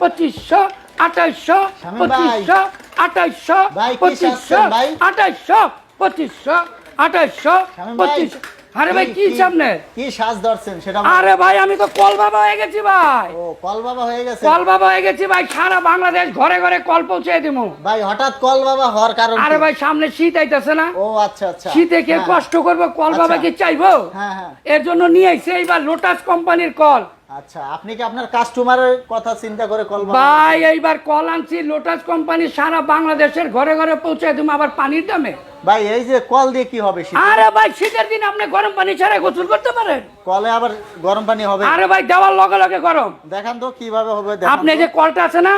2500 2800 2500 2800 2500 2500 2800 2500 আরে ভাই কি সামনে কি সাজ ধরছেন সেটা? আরে ভাই আমি তো কল বাবা হয়ে গেছি ভাই। ও কল বাবা হয়ে গেছে? কল বাবা হয়ে গেছি ভাই, সারা বাংলাদেশ ঘরে ঘরে কল পৌঁছে দিমু ভাই। হঠাৎ কল বাবা হওয়ার কারণ? আরে ভাই সামনে শীত আইতাছে না? ও আচ্ছা আচ্ছা। শীতে কে কষ্ট করবে, কল বাবা কি চাইবো? হ্যাঁ হ্যাঁ। এর জন্য নিয়ে আইছে এইবার লোটাস কোম্পানির কল। আচ্ছা, আপনি কি আপনার কাস্টমারের কথা চিন্তা করে কল বাবা? ভাই এইবার কল আনছি লোটাস কোম্পানি, সারা বাংলাদেশের ঘরে ঘরে পৌঁছে দিমু, আবার পানির দামে। ভাই এই যে কল দিয়ে কি হবে? আরে ভাই শীতের দিন আপনি গরম পানি ছাড়া গোসল করতে পারেন? কলে আবার গরম পানি হবে? আরে ভাই দেওয়ার লগে লগে গরম। দেখান তো কিভাবে হবে। আপনি এই যে কলটা আছে না,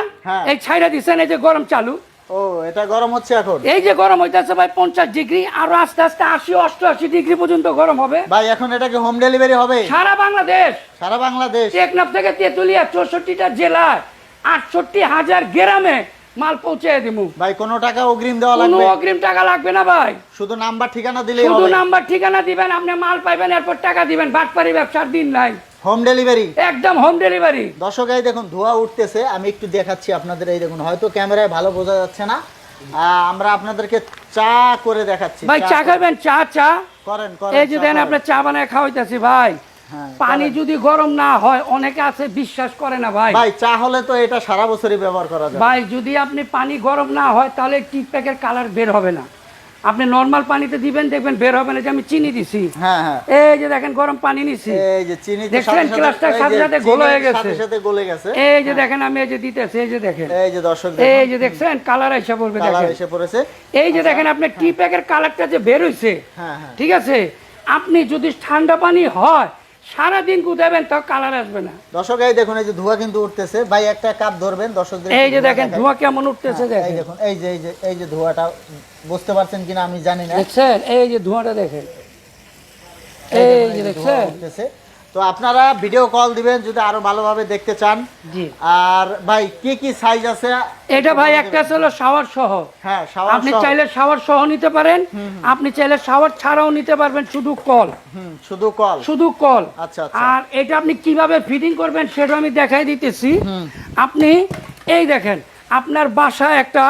এই ছাইরা দিচ্ছেন, এই যে গরম চালু। ও এটা গরম হচ্ছে এখন? এই যে গরম হইতাছে ভাই 50 ডিগ্রি, আর আস্তে আস্তে 80 88 ডিগ্রি পর্যন্ত গরম হবে ভাই। এখন এটা কি হোম ডেলিভারি হবে? সারা বাংলাদেশ। সারা বাংলাদেশ? টেকনাফ থেকে তেতুলিয়া 64টা জেলায় 68,000 গ্রামে মাল পৌঁছে দিমু ভাই। কোনো টাকা অগ্রিম দেওয়া কোনো লাগবে? অগ্রিম টাকা লাগবে না ভাই, শুধু নাম্বার ঠিকানা দিলেই হবে? শুধু নাম্বার ঠিকানা দিবেন, আপনি মাল পাইবেন, এরপর টাকা দিবেন। বাটপারি ব্যবসার দিন নাই, হোম ডেলিভারি, একদম হোম ডেলিভারি। দর্শক এই দেখুন ধোঁয়া উঠতেছে, আমি একটু দেখাচ্ছি আপনাদের। এই দেখুন, হয়তো ক্যামেরায় ভালো বোঝা যাচ্ছে না, আমরা আপনাদেরকে চা করে দেখাচ্ছি। ভাই চা খাবেন? চা চা করেন করেন। এই যে দেন আপনার চা বানায় খাওয়াইতাছি ভাই। পানি যদি গরম না হয়, অনেকে আছে বিশ্বাস করে না ভাই। ভাই চা হলে তো এটা সারা বছরই ব্যবহার করা যায় ভাই। যদি আপনি পানি গরম না হয় তাহলে টি প্যাকের কালার বের হবে না। আপনি নরমাল পানিতে দিবেন, দেখবেন বের হবে না। যে আমি চিনি দিছি, হ্যাঁ হ্যাঁ, এই যে দেখেন গরম পানি নিছি, এই যে চিনি দেখেন গ্লাসটার সাথে সাথে গলে হয়ে গেছে, সাথে সাথে গলে গেছে। এই যে দেখেন আমি এই যে দিতেছি, এই যে দেখেন, এই যে দর্শক এই যে দেখছেন কালার এসে পড়বে, কালার দেখেন এসে পড়েছে। এই যে দেখেন আপনার টি প্যাকের কালারটা যে বের হইছে, হ্যাঁ হ্যাঁ, ঠিক আছে। আপনি যদি ঠান্ডা পানি হয় সারাদিন কুদাবেন তাও কালার আসবে না। দর্শক এই দেখুন, এই যে ধোঁয়া কিন্তু উঠতেছে। ভাই একটা কাপ ধরবেন দর্শকদের। এই যে দেখেন ধোঁয়া কেমন উঠতেছে, এই দেখুন, এই যে এই যে ধোঁয়াটা বুঝতে পারছেন কিনা আমি জানি না। দেখছেন এই যে ধোঁয়াটা দেখেন, এই যে দেখছেন উঠতেছে। তো আপনারা ভিডিও কল দিবেন যদি আরো ভালোভাবে দেখতে চান। জি। আর ভাই কি কি সাইজ আছে? এটা ভাই একটা হলো শাওয়ার সহ। হ্যাঁ, শাওয়ার আপনি সহ। চাইলে শাওয়ার সহ নিতে পারেন, আপনি চাইলে শাওয়ার ছাড়াও নিতে পারবেন, শুধু কল। শুধু কল? শুধু কল। আচ্ছা আচ্ছা। আর এটা আপনি কিভাবে ফিটিং করবেন সেটা আমি দেখাই দিতেছি। আপনি এই দেখেন, আপনার বাসায় একটা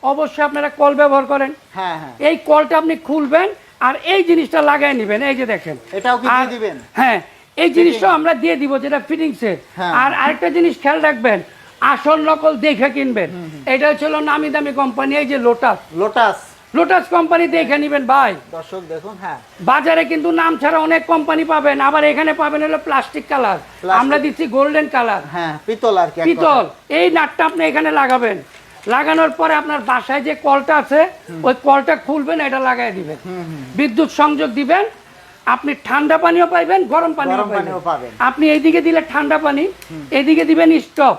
অবশ্যই আপনারা কল ব্যবহার করেন। হ্যাঁ হ্যাঁ। এই কলটা আপনি খুলবেন আর এই জিনিসটা লাগাই নেবেন, এই যে দেখেন। এটাও কি দিয়ে দিবেন? হ্যাঁ, এই জিনিসটা আমরা দিয়ে দিব, যেটা ফিটিংসের। আর আরেকটা জিনিস খেয়াল রাখবেন, আসল নকল দেখে কিনবেন। এটা হচ্ছিল নামি দামি কোম্পানি, এই যে লোটাস। লোটাস? লোটাস কোম্পানি দেখে নিবেন ভাই। দর্শক দেখুন, হ্যাঁ বাজারে কিন্তু নাম ছাড়া অনেক কোম্পানি পাবেন, আবার এখানে পাবেন হলো প্লাস্টিক কালার, আমরা দিচ্ছি গোল্ডেন কালার। হ্যাঁ, পিতল আর কি, পিতল। এই নাটটা আপনি এখানে লাগাবেন, লাগানোর পরে আপনার বাসায় যে কলটা আছে ওই কলটা খুলবেন, এটা লাগাই দিবেন, বিদ্যুৎ সংযোগ দিবেন। আপনি ঠান্ডা পানিও পাইবেন, গরম পানিও পাবেন। আপনি এইদিকে দিলে ঠান্ডা পানি, এদিকে দিবেন স্টপ,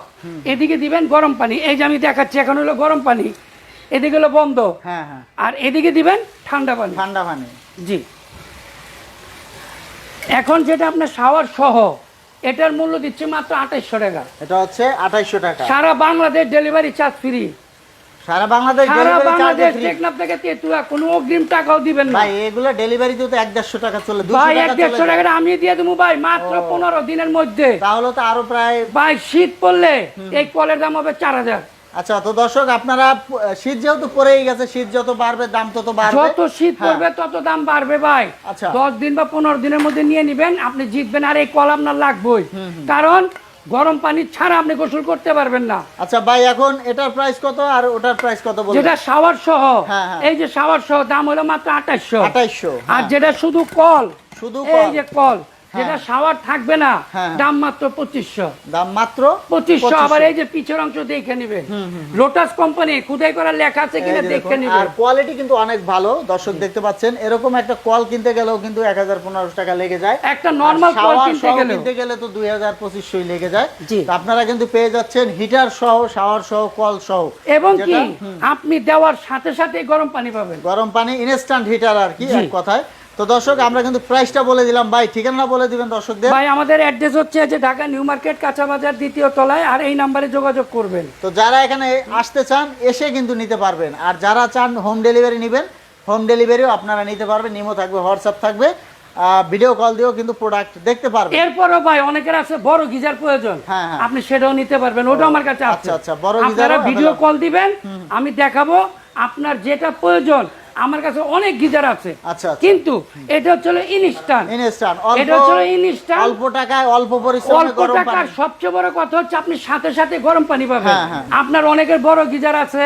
এদিকে দিবেন গরম পানি। এই যে আমি দেখাচ্ছি এখন হলো গরম পানি, এদিকে হলো বন্ধ। হ্যাঁ হ্যাঁ। আর এদিকে দিবেন ঠান্ডা পানি। ঠান্ডা পানি, জি। এখন যেটা আপনার শাওয়ার সহ, এটার মূল্য দিচ্ছে মাত্র 2800 টাকা। এটা হচ্ছে 2800 টাকা। সারা বাংলাদেশ ডেলিভারি চার্জ ফ্রি। সারা বাংলাদেশ সারা delivery charge Bangladesh, free? Teknaf থেকে তেতুয়া, কোনো অগ্রিম টাকাও দিবেন না ভাই। এগুলো ডেলিভারি দিতে 150 টাকা চলে, 200 ভাই। টাকা 150 টাকা আমি দিয়ে দেবো ভাই, মাত্র 15 দিনের মধ্যে। তাহলে তো আরো প্রায়। ভাই শীত পড়লে এই কলের দাম হবে 4000। আচ্ছা, তো দর্শক আপনারা শীত যেহেতু পড়েই গেছে, শীত যত বাড়বে দাম তত বাড়বে। যত শীত পড়বে তত দাম বাড়বে ভাই। আচ্ছা। 10 দিন বা 15 দিনের মধ্যে নিয়ে নিবেন, আপনি জিতবেন। আর এই কল আপনার লাগবেই, কারণ গরম পানি ছাড়া আপনি গোসল করতে পারবেন না। আচ্ছা ভাই, এখন এটার প্রাইস কত আর ওটার প্রাইস কত বলবেন? যেটা শাওয়ার সহ, হ্যাঁ, হ্যাঁ। এই যে শাওয়ার সহ দাম হলো মাত্র 2800। 2800। আর যেটা শুধু কল, শুধু এই যে কল, যেটা শাওয়ার থাকবে না, হ্যাঁ। দাম মাত্র 2500। দাম মাত্র 2500। আবার এই যে পিছের অংশ দেখে নিবেন, লোটাস কোম্পানি খুদাই করা লেখা আছে কিনা দেখে নিবেন। আর কোয়ালিটি কিন্তু অনেক ভালো, দর্শক দেখতে পাচ্ছেন। এরকম একটা কল কিনতে গেলেও কিন্তু 1000-1500 টাকা লেগে যায়। একটা নরমাল কল কিনতে গেলে তো 2000-2500 লেগে যায়। জি। তো আপনারা কিন্তু পেয়ে যাচ্ছেন হিটার সহ, শাওয়ার সহ, কল সহ, এবং কি আপনি দেওয়ার সাথে সাথে গরম পানি পাবেন। গরম পানি, ইনস্ট্যান্ট হিটার আর কি এক কথায়। তো দর্শক আমরা কিন্তু প্রাইসটা বলে দিলাম। ভাই ঠিকানা বলে দিবেন দর্শকদের। ভাই আমাদের অ্যাড্রেস হচ্ছে যে ঢাকা নিউ মার্কেট, কাঁচা বাজার, 2য় তলায়। আর এই নাম্বারে যোগাযোগ করবেন। তো যারা এখানে আসতে চান এসে কিন্তু নিতে পারবেন, আর যারা চান হোম ডেলিভারি নেবেন, হোম ডেলিভারিও আপনারা নিতে পারবেন। নিমো থাকবে, হোয়াটসঅ্যাপ থাকবে, ভিডিও কল দিয়েও কিন্তু প্রোডাক্ট দেখতে পারবেন। এরপরও ভাই অনেকের আছে বড় গিজার প্রয়োজন, হ্যাঁ, হ্যাঁ। আপনি সেটাও নিতে পারবেন, ওটা আমার কাছে আছে। আচ্ছা, আচ্ছা, বড় আপনারা গিজারও ভিডিও available। কল দিবেন, আমি দেখাবো আপনার যেটা প্রয়োজন। আমার কাছে অনেক গিজার আছে, আচ্ছা, আচ্ছা। কিন্তু এটা হচ্ছে ইনস্ট্যান্ট, ইনস্ট্যান্ট এটা হচ্ছে ইনস্ট্যান্ট, অল্প টাকায় অল্প পরিশ্রমে অল্প গরম টাকার পানি। সবচেয়ে বড় কথা হচ্ছে আপনি সাথে সাথে গরম পানি পাবেন। হ্যাঁ, হ্যাঁ। আপনার অনেকের বড় গিজার আছে,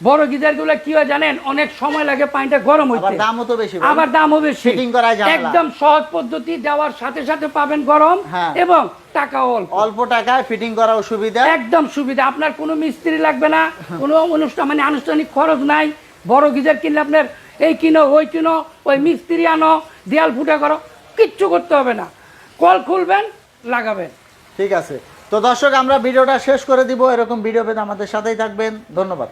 বড় গিজার গুলো কি হয় জানেন, অনেক সময় লাগে পানিটা গরম আবার হইতে, দামও তো বেশি ভাই। আবার দামও বেশি। ফিটিং করায় ঝামেলা। একদম সহজ পদ্ধতি, দেওয়ার সাথে সাথে পাবেন গরম, হ্যাঁ। এবং টাকা অল্প, অল্প টাকায় ফিটিং করাও সুবিধা। একদম সুবিধা। আপনার কোনো মিস্ত্রি লাগবে না, কোনো অনুষ্ঠান মানে আনুষ্ঠানিক খরচ নাই। বড় গিজার কিনলে আপনার এই কিনো ওই কিনো, ওই মিস্ত্রি আনো, দেয়াল ফুটা করো, কিচ্ছু করতে হবে না। কল খুলবেন, লাগাবেন। ঠিক আছে, তো দর্শক আমরা ভিডিওটা শেষ করে দিব। এরকম ভিডিও পেতে আমাদের সাথেই থাকবেন। ধন্যবাদ।